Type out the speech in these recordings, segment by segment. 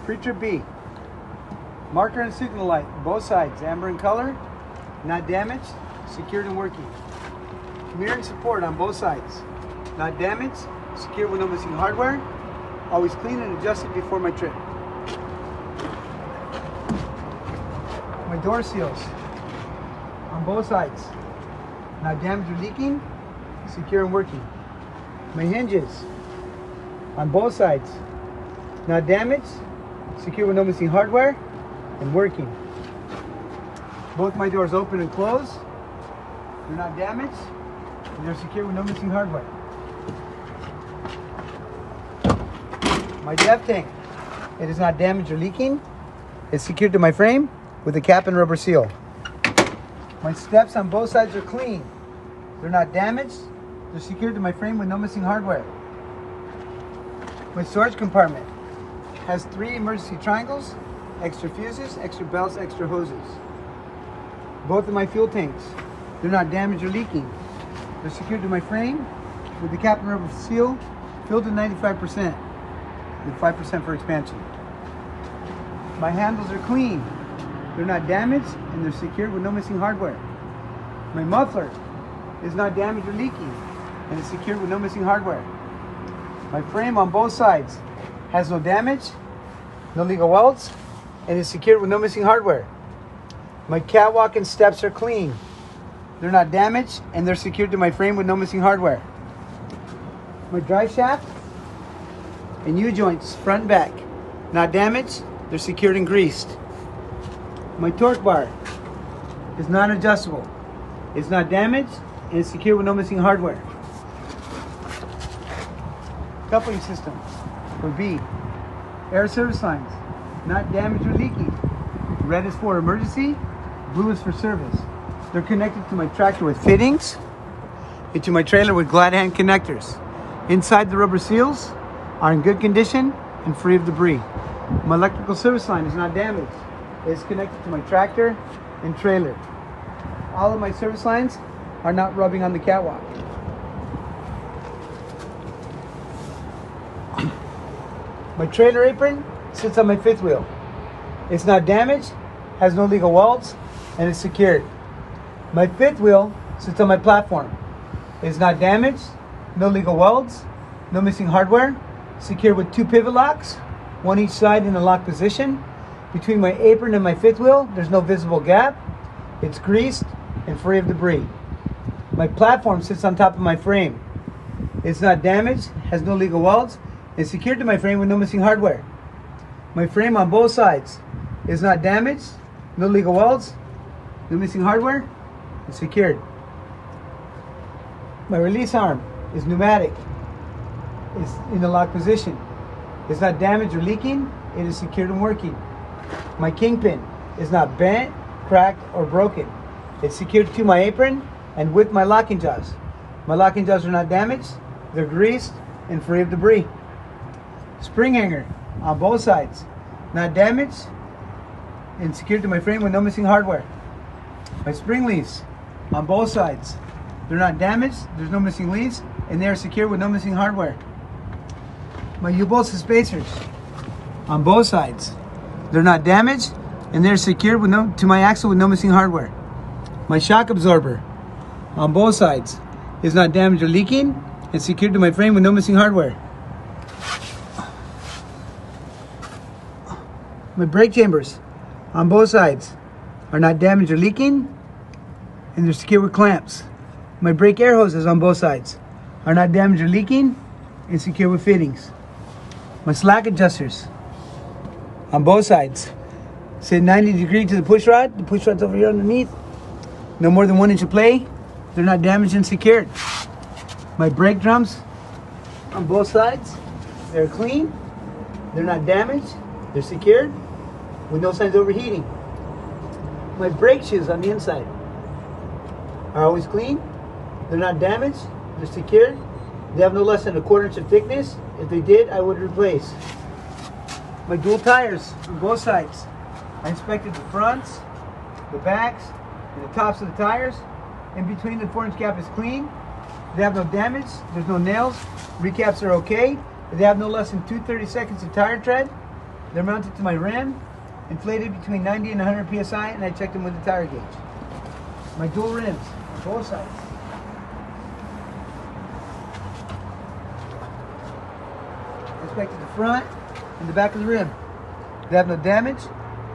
Preacher B. Marker and signal light, both sides, amber in color, not damaged, secured and working. Mirror and support on both sides, not damaged, secured with no missing hardware, always clean and adjusted before my trip. My door seals on both sides, not damaged or leaking, secure and working. My hinges on both sides, not damaged, secure with no missing hardware, and working. Both my doors open and close. They're not damaged, and they're secure with no missing hardware. My depth tank, it is not damaged or leaking. It's secured to my frame with a cap and rubber seal. My steps on both sides are clean. They're not damaged. They're secured to my frame with no missing hardware. My storage compartment has 3 emergency triangles, extra fuses, extra belts, extra hoses. Both of my fuel tanks, they're not damaged or leaking. They're secured to my frame with the cap and rubber seal, filled to 95%, with 5% for expansion. My handles are clean. They're not damaged and they're secured with no missing hardware. My muffler is not damaged or leaking and it's secured with no missing hardware. My frame on both sides has no damage, no legal welds, and is secured with no missing hardware. My catwalk and steps are clean. They're not damaged and they're secured to my frame with no missing hardware. My drive shaft and U-joints, front and back, not damaged, they're secured and greased. My torque bar is not adjustable. It's not damaged and it's secured with no missing hardware. Coupling system for B. Air service lines, not damaged or leaking. Red is for emergency, blue is for service. They're connected to my tractor with fittings and to my trailer with glad hand connectors. Inside, the rubber seals are in good condition and free of debris. My electrical service line is not damaged. It's connected to my tractor and trailer. All of my service lines are not rubbing on the catwalk. My trailer apron sits on my fifth wheel. It's not damaged, has no legal welds, and is secured. My fifth wheel sits on my platform. It's not damaged, no legal welds, no missing hardware, secured with 2 pivot locks, one each side in a lock position. Between my apron and my fifth wheel, there's no visible gap. It's greased and free of debris. My platform sits on top of my frame. It's not damaged, has no legal welds, and secured to my frame with no missing hardware. My frame on both sides is not damaged, no legal welds, no missing hardware, and secured. My release arm is pneumatic. It's in a lock position. It's not damaged or leaking. It is secured and working. My kingpin is not bent, cracked, or broken. It's secured to my apron and with my locking jaws. My locking jaws are not damaged. They're greased and free of debris. Spring hanger on both sides, not damaged and secured to my frame with no missing hardware. My spring leaves on both sides, they're not damaged, there's no missing leads, and they are secured with no missing hardware. My U-bolts and spacers on both sides, they're not damaged and they're secured with to my axle with no missing hardware. My shock absorber on both sides is not damaged or leaking and secured to my frame with no missing hardware. My brake chambers on both sides are not damaged or leaking and they're secured with clamps. My brake air hoses on both sides are not damaged or leaking and secured with fittings. My slack adjusters on both sides sit 90 degrees to the push rod. The push rod's over here underneath. No more than 1 inch of play. They're not damaged and secured. My brake drums on both sides, they're clean. They're not damaged. They're secured with no signs of overheating. My brake shoes on the inside are always clean. They're not damaged. They're secured. They have no less than 1/4 inch of thickness. If they did, I would replace. My dual tires on both sides. I inspected the fronts, the backs, and the tops of the tires. In between, the 4-inch gap is clean. They have no damage. There's no nails. Recaps are okay. They have no less than 2 30 seconds of tire tread. They're mounted to my rim, inflated between 90 and 100 psi, and I checked them with the tire gauge. My dual rims on both sides. Inspected the front and the back of the rim. They have no damage,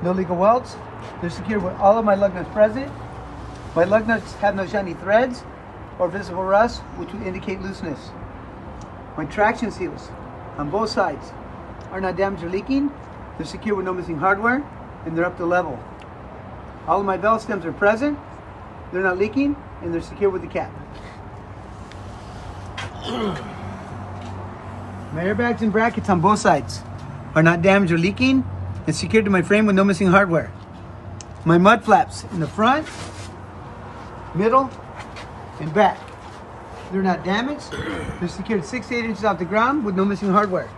no legal welds. They're secured with all of my lug nuts present. My lug nuts have no shiny threads or visible rust, which would indicate looseness. My traction seals on both sides are not damaged or leaking. They're secure with no missing hardware, and they're up to level. All of my valve stems are present. They're not leaking, and they're secure with the cap. My airbags and brackets on both sides are not damaged or leaking and secured to my frame with no missing hardware. My mud flaps in the front, middle, and back. They're not damaged. They're secured 6 to 8 inches off the ground with no missing hardware.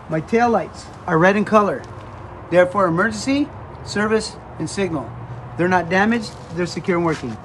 My tail lights are red in color. They are for emergency, service, and signal. They're not damaged. They're secure and working.